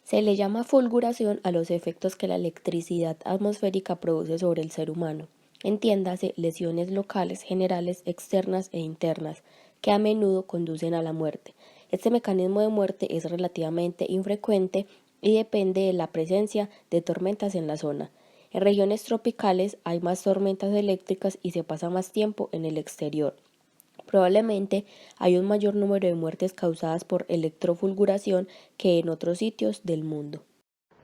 Se le llama fulguración a los efectos que la electricidad atmosférica produce sobre el ser humano. Entiéndase, lesiones locales, generales, externas e internas, que a menudo conducen a la muerte. Este mecanismo de muerte es relativamente infrecuente y depende de la presencia de tormentas en la zona. En regiones tropicales hay más tormentas eléctricas y se pasa más tiempo en el exterior. Probablemente hay un mayor número de muertes causadas por electrofulguración que en otros sitios del mundo.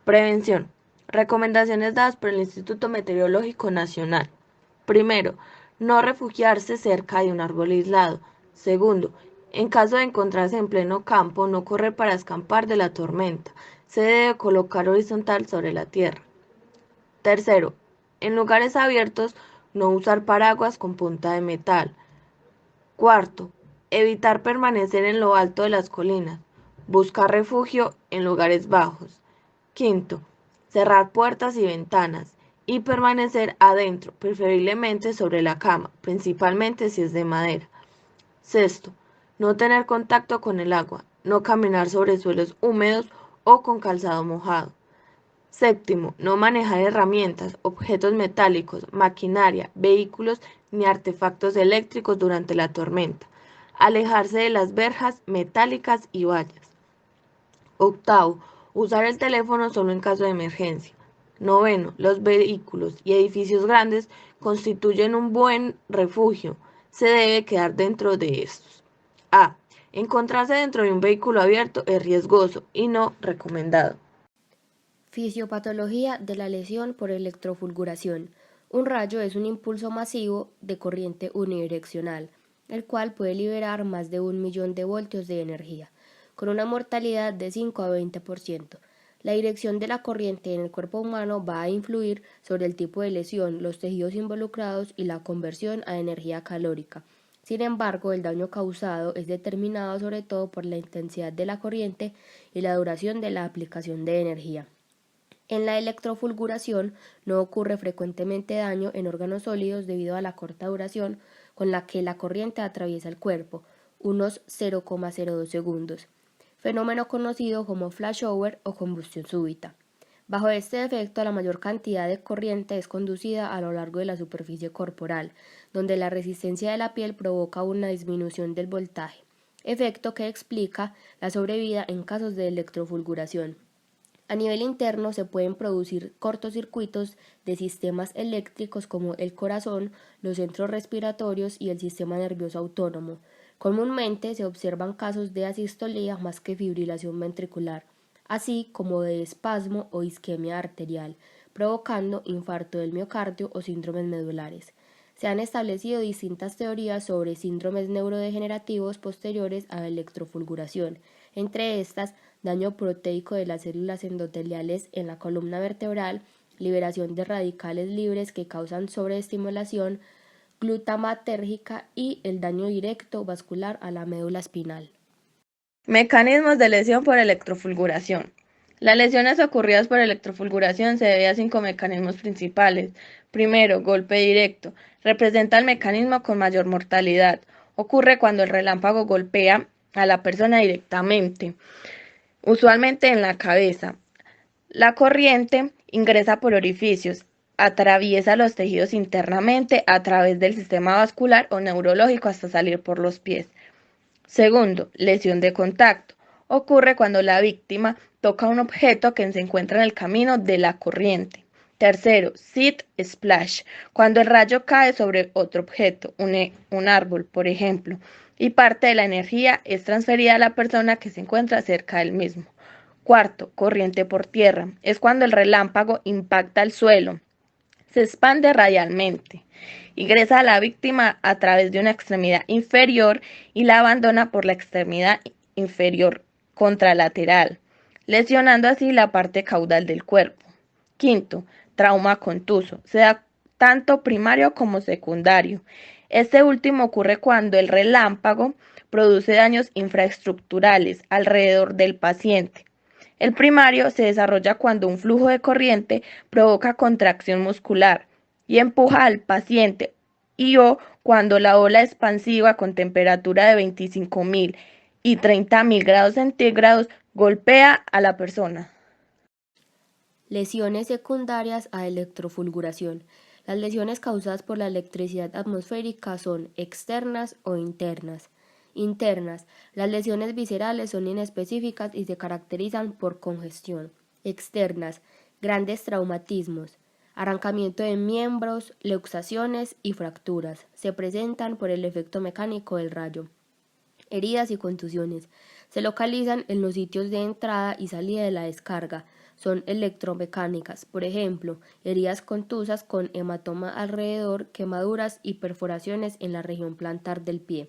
Prevención. Recomendaciones dadas por el Instituto Meteorológico Nacional. Primero, no refugiarse cerca de un árbol aislado. Segundo, en caso de encontrarse en pleno campo, no correr para escapar de la tormenta. Se debe colocar horizontal sobre la tierra. Tercero, en lugares abiertos, no usar paraguas con punta de metal. Cuarto, evitar permanecer en lo alto de las colinas. Buscar refugio en lugares bajos. Quinto, cerrar puertas y ventanas y permanecer adentro, preferiblemente sobre la cama, principalmente si es de madera. Sexto, no tener contacto con el agua, no caminar sobre suelos húmedos o con calzado mojado. Séptimo, no manejar herramientas, objetos metálicos, maquinaria, vehículos ni artefactos eléctricos durante la tormenta. Alejarse de las verjas metálicas y vallas. Octavo, usar el teléfono solo en caso de emergencia. Noveno, los vehículos y edificios grandes constituyen un buen refugio. Se debe quedar dentro de estos. A. Encontrarse dentro de un vehículo abierto es riesgoso y no recomendado. Fisiopatología de la lesión por electrofulguración. Un rayo es un impulso masivo de corriente unidireccional, el cual puede liberar más de 1.000.000 de voltios de energía, con una mortalidad de 5 a 20%. La dirección de la corriente en el cuerpo humano va a influir sobre el tipo de lesión, los tejidos involucrados y la conversión a energía calórica. Sin embargo, el daño causado es determinado sobre todo por la intensidad de la corriente y la duración de la aplicación de energía. En la electrofulguración no ocurre frecuentemente daño en órganos sólidos debido a la corta duración con la que la corriente atraviesa el cuerpo, unos 0,02 segundos, fenómeno conocido como flashover o combustión súbita. Bajo este efecto, la mayor cantidad de corriente es conducida a lo largo de la superficie corporal, donde la resistencia de la piel provoca una disminución del voltaje, efecto que explica la sobrevida en casos de electrofulguración. A nivel interno se pueden producir cortocircuitos de sistemas eléctricos como el corazón, los centros respiratorios y el sistema nervioso autónomo. Comúnmente se observan casos de asistolía más que fibrilación ventricular, así como de espasmo o isquemia arterial, provocando infarto del miocardio o síndromes medulares. Se han establecido distintas teorías sobre síndromes neurodegenerativos posteriores a la electrofulguración, entre estas daño proteico de las células endoteliales en la columna vertebral, liberación de radicales libres que causan sobreestimulación glutamatérgica y el daño directo vascular a la médula espinal. Mecanismos de lesión por electrofulguración. Las lesiones ocurridas por electrofulguración se deben a 5 mecanismos principales. Primero, golpe directo. Representa el mecanismo con mayor mortalidad. Ocurre cuando el relámpago golpea a la persona directamente, usualmente en la cabeza. La corriente ingresa por orificios, atraviesa los tejidos internamente a través del sistema vascular o neurológico hasta salir por los pies. Segundo, lesión de contacto. Ocurre cuando la víctima toca un objeto que se encuentra en el camino de la corriente. Tercero, seed splash. Cuando el rayo cae sobre otro objeto, un árbol, por ejemplo, y parte de la energía es transferida a la persona que se encuentra cerca del mismo. Cuarto, corriente por tierra. Es cuando el relámpago impacta el suelo. Se expande radialmente. Ingresa a la víctima a través de una extremidad inferior y la abandona por la extremidad inferior contralateral, lesionando así la parte caudal del cuerpo. Quinto, trauma contuso. Se da tanto primario como secundario. Este último ocurre cuando el relámpago produce daños infraestructurales alrededor del paciente. El primario se desarrolla cuando un flujo de corriente provoca contracción muscular y empuja al paciente o cuando la ola expansiva con temperatura de 25.000 y 30.000 grados centígrados golpea a la persona. Lesiones secundarias a electrofulguración. Las lesiones causadas por la electricidad atmosférica son externas o internas. Internas. Las lesiones viscerales son inespecíficas y se caracterizan por congestión. Externas. Grandes traumatismos. Arrancamiento de miembros, luxaciones y fracturas. Se presentan por el efecto mecánico del rayo. Heridas y contusiones. Se localizan en los sitios de entrada y salida de la descarga. Son electromecánicas, por ejemplo, heridas contusas con hematoma alrededor, quemaduras y perforaciones en la región plantar del pie.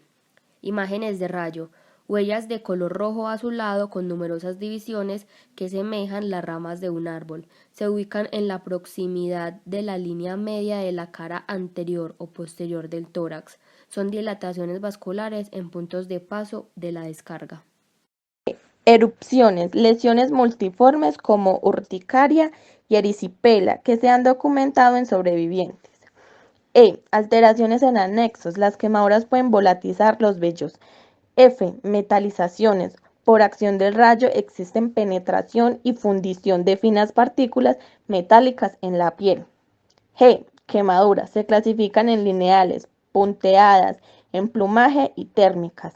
Imágenes de rayo, huellas de color rojo azulado con numerosas divisiones que semejan las ramas de un árbol. Se ubican en la proximidad de la línea media de la cara anterior o posterior del tórax. Son dilataciones vasculares en puntos de paso de la descarga. Erupciones, lesiones multiformes como urticaria y erisipela que se han documentado en sobrevivientes. Alteraciones en anexos, las quemaduras pueden volatizar los vellos. Metalizaciones, por acción del rayo existen penetración y fundición de finas partículas metálicas en la piel. Quemaduras, se clasifican en lineales, punteadas, en plumaje y térmicas.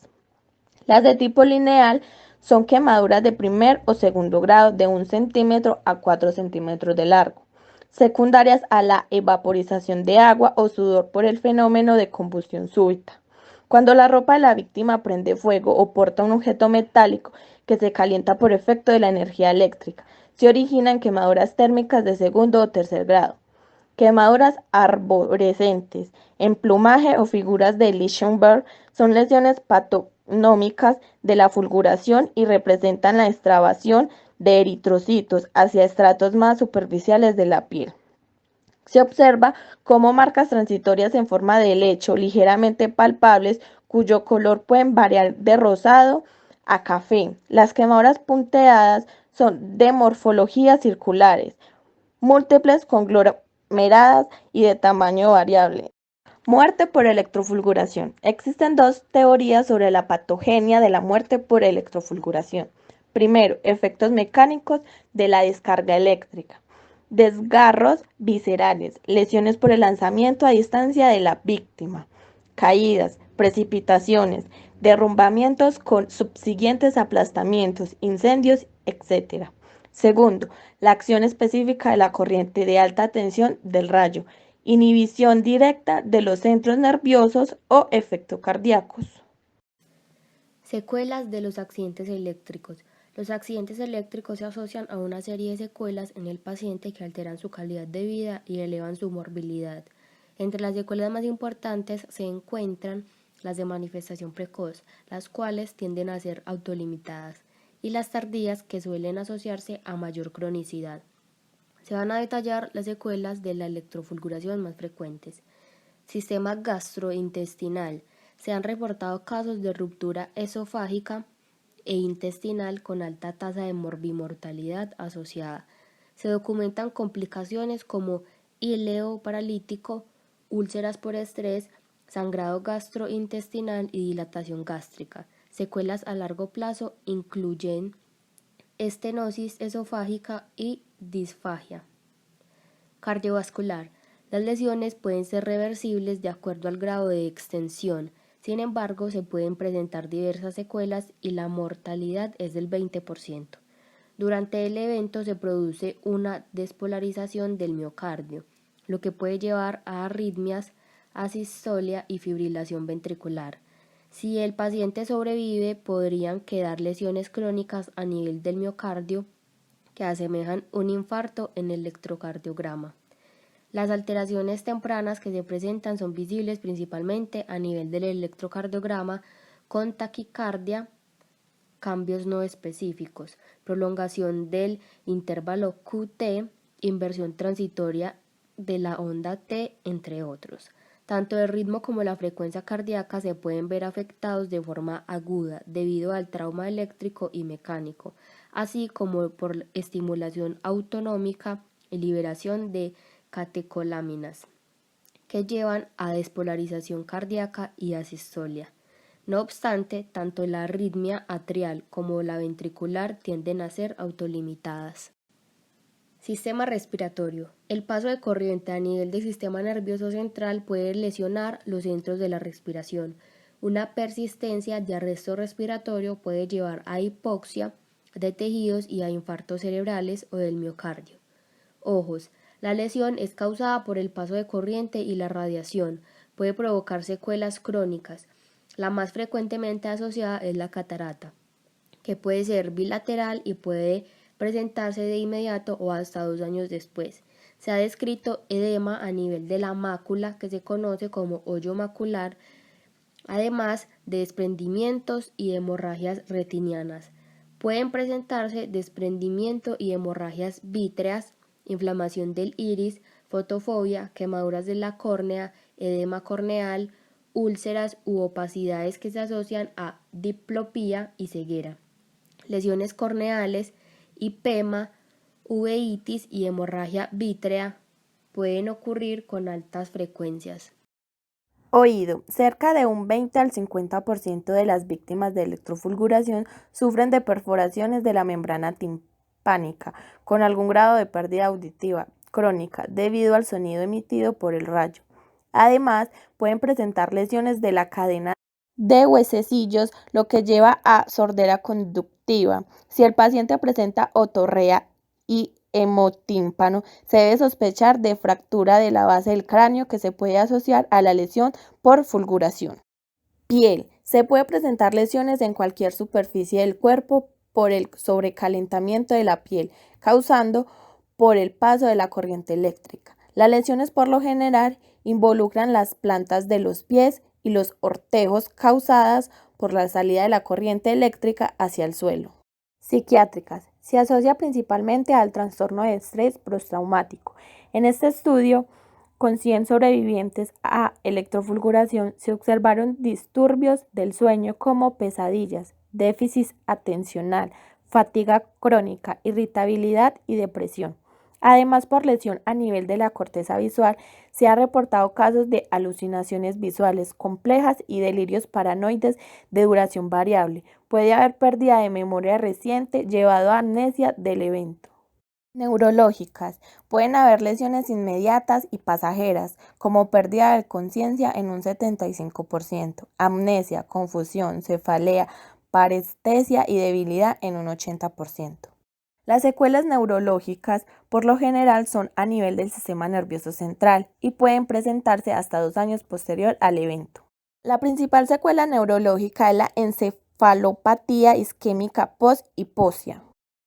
Las de tipo lineal son quemaduras de primer o segundo grado de 1 centímetro a 4 centímetros de largo, secundarias a la evaporización de agua o sudor por el fenómeno de combustión súbita. Cuando la ropa de la víctima prende fuego o porta un objeto metálico que se calienta por efecto de la energía eléctrica, se originan quemaduras térmicas de segundo o tercer grado. Quemaduras arborescentes en plumaje o figuras de Lichtenberg son lesiones patognomónicas de la fulguración y representan la extravasación de eritrocitos hacia estratos más superficiales de la piel. Se observa como marcas transitorias en forma de helecho ligeramente palpables cuyo color pueden variar de rosado a café. Las quemaduras punteadas son de morfología circulares, múltiples conglomeradas y de tamaño variable. Muerte por electrofulguración. Existen dos teorías sobre la patogenia de la muerte por electrofulguración. Primero, efectos mecánicos de la descarga eléctrica. Desgarros viscerales, lesiones por el lanzamiento a distancia de la víctima. Caídas, precipitaciones, derrumbamientos con subsiguientes aplastamientos, incendios, etc. Segundo, la acción específica de la corriente de alta tensión del rayo, inhibición directa de los centros nerviosos o efectos cardíacos. Secuelas de los accidentes eléctricos. Los accidentes eléctricos se asocian a una serie de secuelas en el paciente que alteran su calidad de vida y elevan su morbilidad. Entre las secuelas más importantes se encuentran las de manifestación precoz, las cuales tienden a ser autolimitadas, y las tardías, que suelen asociarse a mayor cronicidad. Se van a detallar las secuelas de la electrofulguración más frecuentes. Sistema gastrointestinal. Se han reportado casos de ruptura esofágica e intestinal con alta tasa de morbimortalidad asociada. Se documentan complicaciones como íleo paralítico, úlceras por estrés, sangrado gastrointestinal y dilatación gástrica. Secuelas a largo plazo incluyen estenosis esofágica y disfagia. Cardiovascular. Las lesiones pueden ser reversibles de acuerdo al grado de extensión. Sin embargo, se pueden presentar diversas secuelas y la mortalidad es del 20%. Durante el evento se produce una despolarización del miocardio, lo que puede llevar a arritmias, asistolia y fibrilación ventricular. Si el paciente sobrevive, podrían quedar lesiones crónicas a nivel del miocardio que asemejan un infarto en el electrocardiograma. Las alteraciones tempranas que se presentan son visibles principalmente a nivel del electrocardiograma con taquicardia, cambios no específicos, prolongación del intervalo QT, inversión transitoria de la onda T, entre otros. Tanto el ritmo como la frecuencia cardíaca se pueden ver afectados de forma aguda debido al trauma eléctrico y mecánico, así como por estimulación autonómica y liberación de catecolaminas, que llevan a despolarización cardíaca y asistolia. No obstante, tanto la arritmia atrial como la ventricular tienden a ser autolimitadas. Sistema respiratorio. El paso de corriente a nivel del sistema nervioso central puede lesionar los centros de la respiración. Una persistencia de arresto respiratorio puede llevar a hipoxia de tejidos y a infartos cerebrales o del miocardio. Ojos. La lesión es causada por el paso de corriente y la radiación. Puede provocar secuelas crónicas. La más frecuentemente asociada es la catarata, que puede ser bilateral y puede presentarse de inmediato o hasta 2 años después. Se ha descrito edema a nivel de la mácula, que se conoce como hoyo macular, además de desprendimientos y hemorragias retinianas. Pueden presentarse desprendimiento y hemorragias vítreas, inflamación del iris, fotofobia, quemaduras de la córnea, edema corneal, úlceras u opacidades que se asocian a diplopía y ceguera. Lesiones corneales, hipema, uveitis y hemorragia vítrea pueden ocurrir con altas frecuencias. Oído. Cerca de un 20 al 50% de las víctimas de electrofulguración sufren de perforaciones de la membrana timpánica, con algún grado de pérdida auditiva crónica debido al sonido emitido por el rayo. Además, pueden presentar lesiones de la cadena de huesecillos, lo que lleva a sordera conductiva. Si el paciente presenta otorrea y hemotímpano, se debe sospechar de fractura de la base del cráneo que se puede asociar a la lesión por fulguración. Piel. Se puede presentar lesiones en cualquier superficie del cuerpo por el sobrecalentamiento de la piel, causando por el paso de la corriente eléctrica. Las lesiones por lo general involucran las plantas de los pies y los ortejos causadas por la salida de la corriente eléctrica hacia el suelo. Psiquiátricas. Se asocia principalmente al trastorno de estrés postraumático. En este estudio, con 100 sobrevivientes a electrofulguración, se observaron disturbios del sueño como pesadillas, déficit atencional, fatiga crónica, irritabilidad y depresión. Además, por lesión a nivel de la corteza visual, se han reportado casos de alucinaciones visuales complejas y delirios paranoides de duración variable. Puede haber pérdida de memoria reciente llevado a amnesia del evento. Neurológicas. Pueden haber lesiones inmediatas y pasajeras, como pérdida de conciencia en un 75%, amnesia, confusión, cefalea, parestesia y debilidad en un 80%. Las secuelas neurológicas por lo general son a nivel del sistema nervioso central y pueden presentarse hasta 2 años posterior al evento. La principal secuela neurológica es la encefalopatía isquémica post-hipoxia.